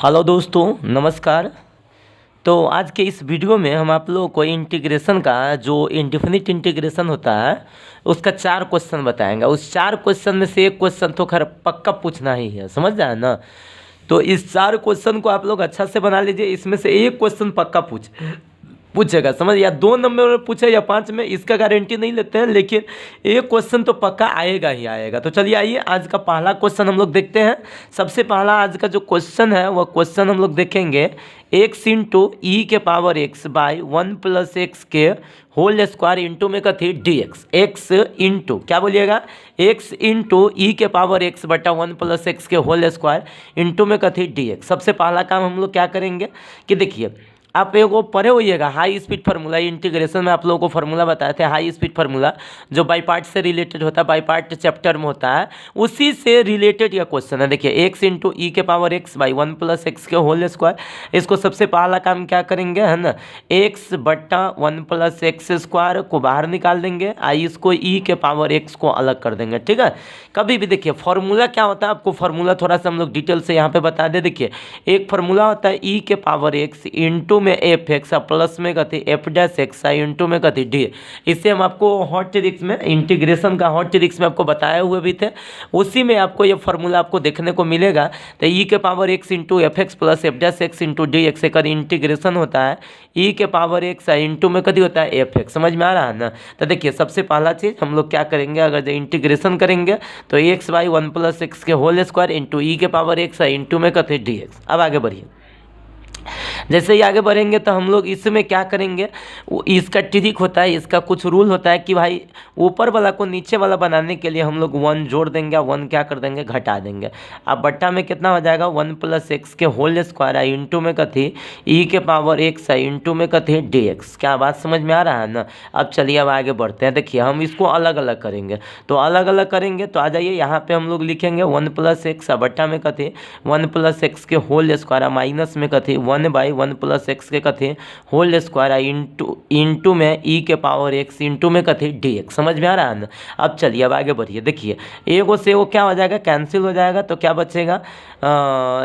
Hello दोस्तों, नमस्कार। तो आज के इस वीडियो में हम आप लोगों को इंटीग्रेशन का जो इंडेफिनिट इंटीग्रेशन होता है उसका 4 क्वेश्चन बताएंगे। उस 4 क्वेश्चन में से एक क्वेश्चन तो खैर पक्का पूछना ही है, समझ जाए ना। तो इस 4 क्वेश्चन को आप लोग अच्छा से बना लीजिए। इसमें से एक क्वेश्चन पक्का पूछेगा, समझ, या 2 नंबर में पूछे या 5 में, इसका गारंटी नहीं लेते हैं, लेकिन एक क्वेश्चन तो पक्का आएगा ही आएगा। तो चलिए आइए आज का पहला क्वेश्चन हम लोग देखते हैं। सबसे पहला आज का जो क्वेश्चन है वह क्वेश्चन हम लोग देखेंगे x इंटू ई के power x by 1 plus x के होल स्क्वायर इंटू में कथी dx। x इंटू क्या बोलिएगा, x इंटू ई के पावर x बटा 1 प्लस एक्स के होल स्क्वायर इंटू में कथी dx। सबसे पहला काम हम लोग क्या करेंगे कि देखिए, आप एगो पढ़े होइएगा हाई स्पीड फार्मूला। इंटीग्रेशन में आप लोगों को फार्मूला बताए थे, हाई स्पीड फार्मूला जो बाई पार्ट से रिलेटेड होता है, बाई पार्ट चैप्टर में होता है, उसी से रिलेटेड यह क्वेश्चन है। देखिए x इंटू ई के power x by 1 plus x के होल स्क्वायर। इसको सबसे पहला काम क्या करेंगे, है ना, x बट्टा 1 प्लस एक्स स्क्वायर को बाहर निकाल देंगे, आई इसको ई के पावर x को अलग कर देंगे। ठीक है, कभी भी देखिए फार्मूला क्या होता है, आपको फार्मूला थोड़ा सा हम लोग डिटेल से यहाँ पे बता दें। देखिए एक फार्मूला होता है ई के पावर x इंटू में एफ एक्स प्लस में कथी F dash x i into में कथी डी। इससे हम आपको हॉट ट्रिक्स में, इंटीग्रेशन का हॉट ट्रिक्स में आपको बताए हुए भी थे, उसी में आपको ये फार्मूला आपको देखने को मिलेगा। तो ई के power x into F x plus F dash x into d x का इंटीग्रेशन होता है ई के पावर एक्स आई इंटू में कथी होता है एफ एक्स। समझ में आ रहा है ना। तो देखिए सबसे पहला चीज़ हम लोग क्या करेंगे, अगर जो इंटीग्रेशन करेंगे तो एक्स बाई 1 प्लस एक्स के होल स्क्वायर इंटू ई के पावर एक्स आई इंटू में कथी डी एक्स। अब आगे बढ़िए, जैसे ही आगे बढ़ेंगे तो हम लोग इसमें क्या करेंगे, इसका ट्रिक होता है, इसका कुछ रूल होता है कि भाई ऊपर वाला को नीचे वाला बनाने के लिए हम लोग 1 जोड़ देंगे, 1 क्या कर देंगे, घटा देंगे। अब बट्टा में कितना हो जाएगा, 1 प्लस एक्स के होल स्क्वायर आई इंटू में कथी ई के पावर एक्स आई इंटू में कथी डी एक्स। क्या बात समझ में आ रहा है ना। अब चलिए अब आगे बढ़ते हैं। देखिए हम इसको अलग अलग करेंगे, तो अलग अलग करेंगे तो आ जाइए यहाँ पे हम लोग लिखेंगे 1 प्लस एक्स बट्टा में कथी 1 प्लस एक्स के होल स्क्वायर माइनस में कथी 1 बाई 1 प्लस एक्स के कथी होल स्क्वायर इंटू में ई के पावर एक्स इंटू में कथी डी एक्स। समझ में आ रहा है ना। अब चलिए अब आगे बढ़िए। देखिए एगो से वो क्या हो जाएगा, कैंसिल हो जाएगा, तो क्या बचेगा,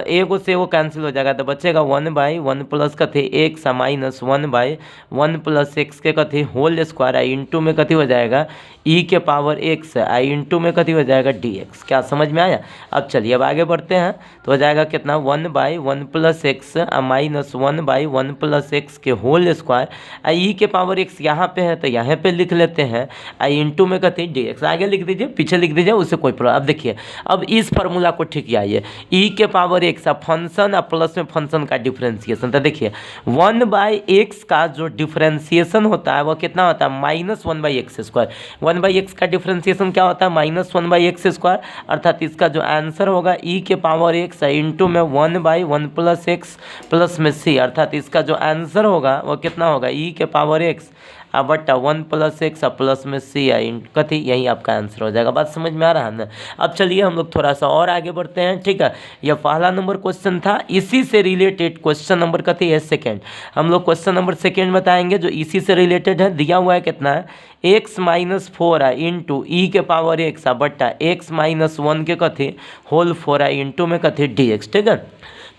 एगो से वो कैंसिल हो जाएगा तो बचेगा 1 बाई 1 प्लस कथी x minus 1 by 1 plus x के कथी होल स्क्वायर आई इंटू में कथी हो जाएगा ई के पावर एक्स आई इंटू में कथी हो जाएगा डी एक्स। क्या समझ में आया। अब चलिए अब आगे बढ़ते हैं, तो हो जाएगा कितना 1 by 1 plus x minus 1 by 1 plus x के होल स्क्वायर आई ई के पावर एक्स यहाँ पे है तो यहाँ पे लिख लेते हैं आई इंटू में कथी डी एक्स। आगे लिख दीजिए, पीछे लिख दीजिए, उससे कोई प्रॉब्लम। अब देखिए अब इस फार्मूला को ठीक आइए, ई के पावर एक्स फंक्शन और प्लस में फंक्शन का डिफ्रेंसिएशन। तो देखिए 1 बाई एक्स का जो डिफ्रेंसिएशन होता है वह कितना होता है, minus 1 by x square. 1 by x का डिफ्रेंसिएशन क्या होता है, माइनस 1 बाई एक्स स्क्वायर। अर्थात इसका जो आंसर होगा ई के पावर एक्स इंटू में 1 बाई 1 प्लस एक्स प्लस में सी। अर्थात इसका जो आंसर होगा वो कितना होगा, ई के पावर एक्स बट्टा 1 प्लस एक्स प्लस में सी आई कथी, यही आपका आंसर हो जाएगा। बात समझ में आ रहा है ना। अब चलिए हम लोग थोड़ा सा और आगे बढ़ते हैं। ठीक है, यह पहला नंबर क्वेश्चन था, इसी से रिलेटेड क्वेश्चन नंबर कथी है सेकेंड। हम लोग क्वेश्चन नंबर सेकेंड बताएंगे जो इसी से रिलेटेड है। दिया हुआ है कितना है, एक्स माइनस 4 आई इंटू ई के पावर एक्स बट्टा एक्स माइनस 1 के कथी होल 4 आई इंटू में कथी डी एक्स। ठीक है,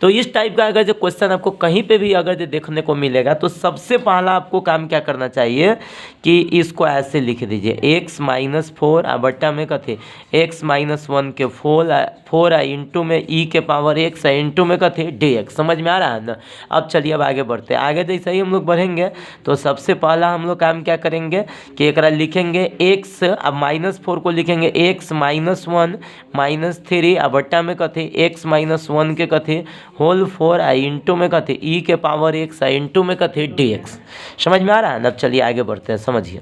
तो इस टाइप का अगर जो क्वेश्चन आपको कहीं पे भी अगर जो देखने को मिलेगा तो सबसे पहला आपको काम क्या करना चाहिए कि इसको ऐसे लिख दीजिए, एक्स माइनस 4 बट्टा में कथी एक्स माइनस 1 के 4 आई इंटू में ई के पावर एक्स इंटू में कथी डी एक्स। समझ में आ रहा है ना। अब चलिए अब आगे बढ़ते हैं। आगे जैसे ही हम लोग बढ़ेंगे तो सबसे पहला हम लोग काम क्या करेंगे कि एक लिखेंगे एक्स, अब माइनस 4 को लिखेंगे एक्स माइनस 1 माइनस 3 बट्टा में कथी एक्स माइनस 1 के कथी होल 4 आई इंटू में कथी ई के पावर एक्स आई इंटू में कथी डी एक्स। समझ में आ रहा है ना। अब चलिए आगे बढ़ते हैं, समझिए।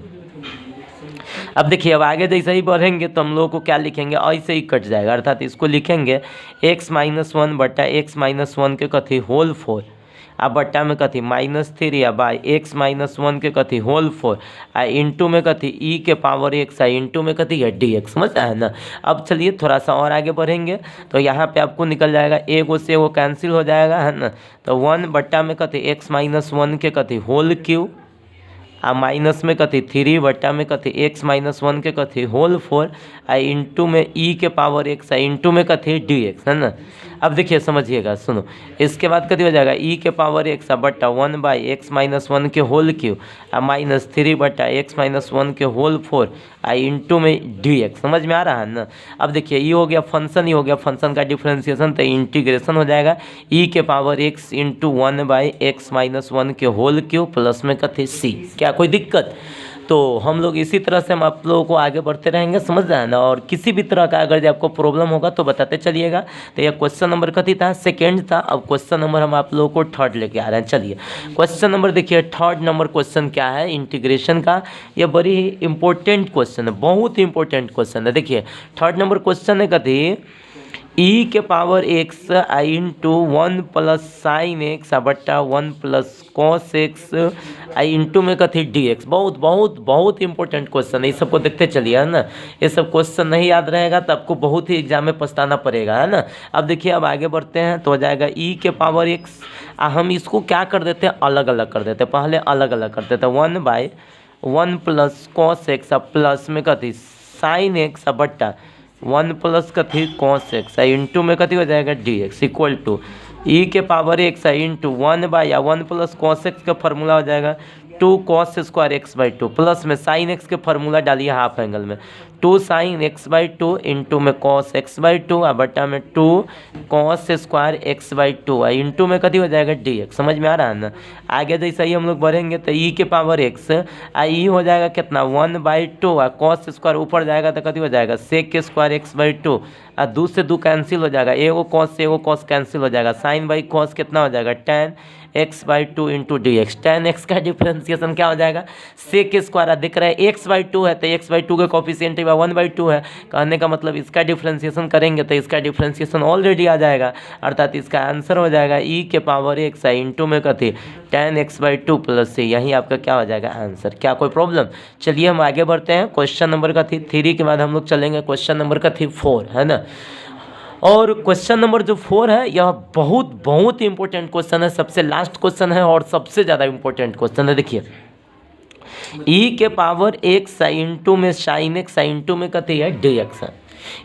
अब देखिए अब आगे जैसे ही बढ़ेंगे तो हम लोगों को क्या लिखेंगे, ऐसे ही कट जाएगा। अर्थात इसको लिखेंगे एक्स माइनस 1 बट्टा एक्स माइनस 1 के कथी होल 4 बट्टा में कथी माइनस 3 बाई एक्स माइनस 1 के कथी होल 4 इंटू में कथी ई के पावर एक्स इंटू में कथी है डी एक्स। समझ है ना। अब चलिए थोड़ा सा और आगे बढ़ेंगे तो यहाँ पे आपको निकल जाएगा, एगो से वो कैंसिल हो जाएगा, है ना। तो 1 बट्टा में कथी एक्स माइनस 1 के कथी होल क्यू माइनस में कथी 3 बट्टा में कथी एक्स माइनस 1 के कथी होल 4 इंटू में ई के पावर एक्स इंटू में कथी डी एक्स, है ना। अब देखिए समझिएगा, सुनो, इसके बाद कति हो जाएगा ई के पावर एक्स बट्टा 1/x-1 के होल क्यूब -3/x-1 के होल 4 इंटू में dx। समझ में आ रहा है ना। अब देखिए ये हो गया फंक्शन, ये हो गया फंक्शन का डिफ्रेंसिएशन, तो इंटीग्रेशन हो जाएगा ई के पावर x इंटू 1/x-1 के होल क्यूब प्लस में कथी c। क्या कोई दिक्कत? तो हम लोग इसी तरह से हम आप लोगों को आगे बढ़ते रहेंगे, समझ रहे हैं ना। और किसी भी तरह का अगर आपको प्रॉब्लम होगा तो बताते चलिएगा। तो यह क्वेश्चन नंबर कथी था, सेकेंड था। अब क्वेश्चन नंबर हम आप लोगों को थर्ड लेके आ रहे हैं। चलिए क्वेश्चन नंबर देखिए, थर्ड नंबर क्वेश्चन क्या है इंटीग्रेशन का। यह बड़ी ही इंपॉर्टेंट क्वेश्चन है, बहुत ही इंपॉर्टेंट क्वेश्चन है। देखिए थर्ड नंबर क्वेश्चन है कथी, ई के power x i into 1 plus sine x बट्टा 1 plus cos x i into में कथी डी एक्स। बहुत बहुत बहुत इंपॉर्टेंट क्वेश्चन है, इस सबको देखते चलिए, है ना। ये सब क्वेश्चन नहीं याद रहेगा तो आपको बहुत ही एग्जाम में पछताना पड़ेगा, है ना। अब देखिए अब आगे बढ़ते हैं तो हो जाएगा ई के पावर एक्स। हम इसको क्या कर देते हैं, अलग अलग कर देते हैं। पहले अलग अलग कर देते हैं 1/1 प्लस कॉस एक्स प्लस में कथी साइन एक्स बट्टा 1 प्लस कथी कॉस एक्स इंटू में कथी हो जाएगा D x equal to e के power x into 1/1 plus cos x का फॉर्मूला हो जाएगा 2 cos square x by 2 plus में साइन एक्स के फॉर्मूला डालिए हाफ एंगल में 2 साइन एक्स बाई 2 इंटू में कॉस एक्स बाई 2 बटा में 2 cos square x by 2 into में कथी हो जाएगा डी एक्स। समझ में आ रहा है ना। आगे जैसा ही हम लोग बढ़ेंगे तो ई के पावर एक्स ई हो जाएगा कितना 1/2 कॉस स्क्वायर ऊपर जाएगा तो कथी हो जाएगा सेक के स्क्वायर एक्स बाई 2 2 से 2 कैंसिल हो जाएगा, एगो कॉस कैंसिल हो जाएगा, साइन बाई कॉस कितना हो जाएगा tan x/2 into d x. Ten x का डिफ्रेंसिएशन क्या हो जाएगा सेक के स्क्वायर दिख रहा है x/2 है तो x/2 का कॉफिशिएंट 1/2 है। कहने का मतलब इसका डिफ्रेंसिएशन करेंगे तो इसका डिफ्रेंसिएशन ऑलरेडी आ जाएगा, अर्थात इसका आंसर हो जाएगा ई के पावर एक्स इंटू में कथी tan x/2 प्लस c। यही आपका क्या हो जाएगा आंसर। क्या कोई प्रॉब्लम? चलिए हम आगे बढ़ते हैं। क्वेश्चन नंबर का 3 के बाद हम लोग चलेंगे क्वेश्चन नंबर का 4, है ना। और क्वेश्चन नंबर जो 4 है यह बहुत बहुत इंपॉर्टेंट क्वेश्चन है, सबसे लास्ट क्वेश्चन है और सबसे ज़्यादा इंपॉर्टेंट क्वेश्चन है। देखिए ई के पावर एक्स इंटू में साइन एक्स इंटू में कथी है डी एक्स है।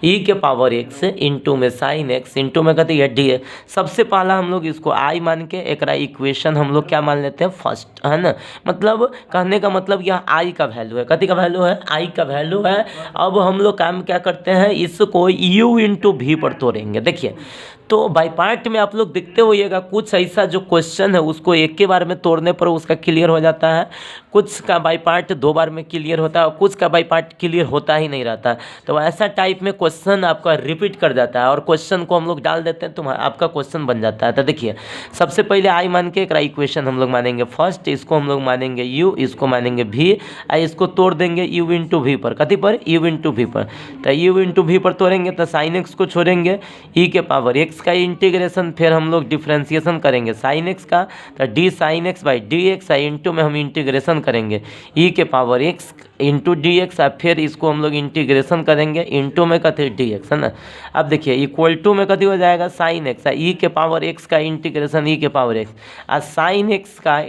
ई के पावर एक्स इंटू में साइन एक्स इंटू में कथी है डी एक्स। सबसे पहला हम लोग इसको आई मान के एक इक्वेशन हम लोग क्या मान लेते हैं फर्स्ट, है ना। मतलब कहने का मतलब यह आई का वैल्यू है, कथी का वैल्यू है आई का वैल्यू है। अब हम लोग काम क्या करते हैं इसको यू इंटू भी पर तोड़ेंगे। देखिए तो बाई पार्ट में आप लोग देखते होइएगा कुछ ऐसा जो क्वेश्चन है उसको एक के बार में तोड़ने पर उसका क्लियर हो जाता है, कुछ का बाई पार्ट 2 बार में क्लियर होता है और कुछ का बाई पार्ट क्लियर होता ही नहीं रहता। तो ऐसा टाइप में क्वेश्चन आपका रिपीट कर जाता है और क्वेश्चन को हम लोग डाल देते हैं तो आपका क्वेश्चन बन जाता है। तो देखिए सबसे पहले आई मान के एक इक्वेशन हम लोग मानेंगे फर्स्ट, इसको हम लोग मानेंगे यू, इसको मानेंगे भी, इसको तोड़ देंगे यू इंटू भी पर, कथी पर यू इंटू भी पर। तो यू इंटू भी पर तोड़ेंगे तो साइन एक्स को छोड़ेंगे, ई के पावर एक्स का इंटीग्रेशन, फिर हम लोग डिफ्रेंसिएशन करेंगे साइन एक्स का तो D sine x by D x into में हम इंटीग्रेशन करेंगे ई के power x into d x, फिर इसको हम लोग इंटीग्रेशन करेंगे इंटू में कथी डी एक्स, है ना। अब देखिए इक्वल टू में कथी हो जाएगा साइन एक्स ई के पावर एक्स का इंटीग्रेशन ई के पावर एक्स साइन एक्स का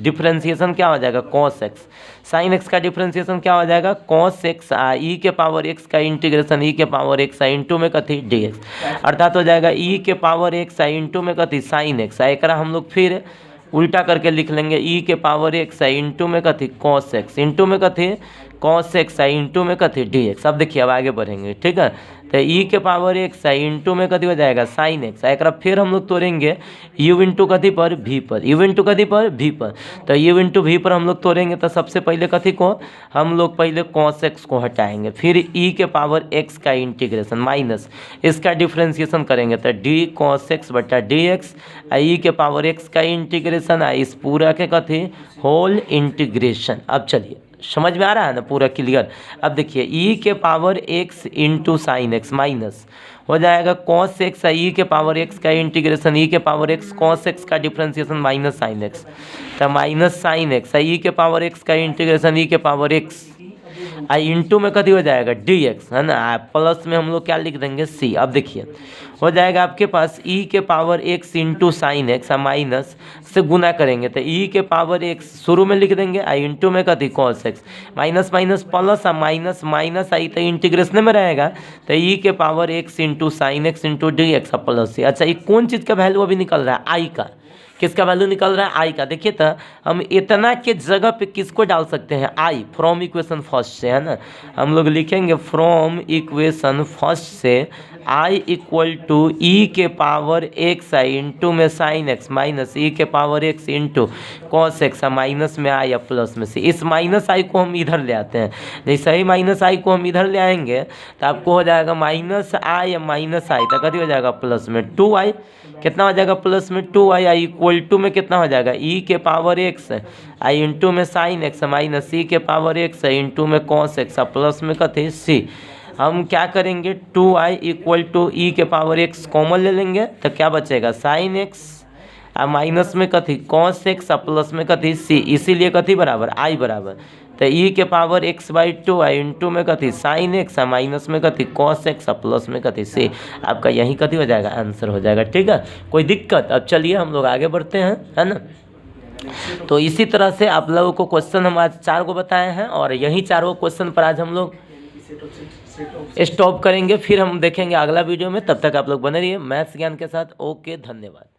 डिफ्रेंसिएशन क्या हो जाएगा कॉस एक्स, साइन एक्स का डिफ्रेंसिएशन क्या हो जाएगा कॉस एक्स ई के पावर एक्स का इंटीग्रेशन ई के पावर एक्स इंटू में कथी डी एक्स, अर्थात हो जाएगा ई के पावर एक्स इंटू में कथी साइन एक्स। एक हम लोग फिर उल्टा करके लिख लेंगे ई के पावर एक्स इंटू में कथी कॉस एक्स इंटू में कथी कॉस एक्स इंटू में कथी डी एक्स। अब देखिए अब आगे बढ़ेंगे, ठीक है। तो ई के पावर एक्स इंटू में कथी हो जाएगा साइन एक्स, एक फिर हम लोग तोड़ेंगे यू इंटू कथी पर भी पर, यू इंटू कथी पर भी पर। तो यू इंटू भी पर हम लोग तोड़ेंगे तो सबसे पहले कथी को हम लोग पहले कॉस एक्स को हटाएंगे, फिर ई के पावर एक्स का इंटीग्रेशन माइनस इसका डिफ्रेंसिएशन करेंगे तो डी कॉस एक्स बटा डी एक्स ई के पावर एक्स का इंटीग्रेशन इस पूरा के कथी होल इंटीग्रेशन। अब चलिए समझ में आ रहा है ना पूरा क्लियर। अब देखिए ई के power x into sine x minus हो जाएगा कॉस एक्स ई के पावर एक्स का इंटीग्रेशन ई के पावर एक्स कॉस एक्स का डिफ्रेंसिएशन माइनस साइन एक्स, तो माइनस साइन एक्स ई के पावर एक्स का इंटीग्रेशन ई के पावर एक्स आई इंटू में कभी हो जाएगा डी एक्स, है ना, प्लस में हम लोग क्या लिख देंगे सी। अब देखिए हो जाएगा आपके पास ई के power x into sine x, minus से गुना करेंगे तो ई के पावर एक्स शुरू में लिख देंगे, आई इंटू में कथी cos x, minus minus plus, minus minus i तो इंटीग्रेशन में रहेगा तो ई के power x into sine x into d x plus c. अच्छा ये कौन चीज़ का वैल्यू अभी निकल रहा है, आई का, किसका वैल्यू निकल रहा है, आई का। देखिए तो हम इतना के जगह पे किसको डाल सकते हैं, आई, फ्रॉम इक्वेशन फर्स्ट से, है ना, हम लोग लिखेंगे फ्रॉम इक्वेशन फर्स्ट से आई इक्वल टू ई के पावर एक्स आई इंटू में साइन एक्स माइनस ई के power x into cos x minus में आई या प्लस में सी। इस माइनस आई को हम इधर ले आते हैं, जैसे ही माइनस आई को हम इधर ले आएंगे तो आपको हो जाएगा माइनस आई या माइनस आई तक कभी हो जाएगा प्लस में टू आई, कितना हो जाएगा प्लस में two i, i equal to में कितना हो जाएगा ई के पावर एक्स आई इंटू में साइन एक्स माइनस ई के पावर एक्स इंटू में कॉस एक्स प्लस में कथे सी। हम क्या करेंगे two i equal to e के पावर एक्स कॉमन ले लेंगे तो क्या बचेगा साइन एक्स माइनस में कथी कॉस एक्स प्लस में कथी सी, इसीलिए कथी बराबर आई बराबर तो ई के power x by two I into में कथी साइन एक्स माइनस में कथी कॉस एक्स प्लस में कथी सी। आपका यही कथी हो जाएगा आंसर हो जाएगा, ठीक है, कोई दिक्कत। अब चलिए हम लोग आगे बढ़ते हैं, है ना। तो इसी तरह से आप लोगों को क्वेश्चन हम आज 4 को बताए हैं और यही 4 क्वेश्चन पर आज हम लोग स्टॉप करेंगे, फिर हम देखेंगे अगला वीडियो में। तब तक आप लोग बने रहिए मैथ्स ज्ञान के साथ। ओके, धन्यवाद।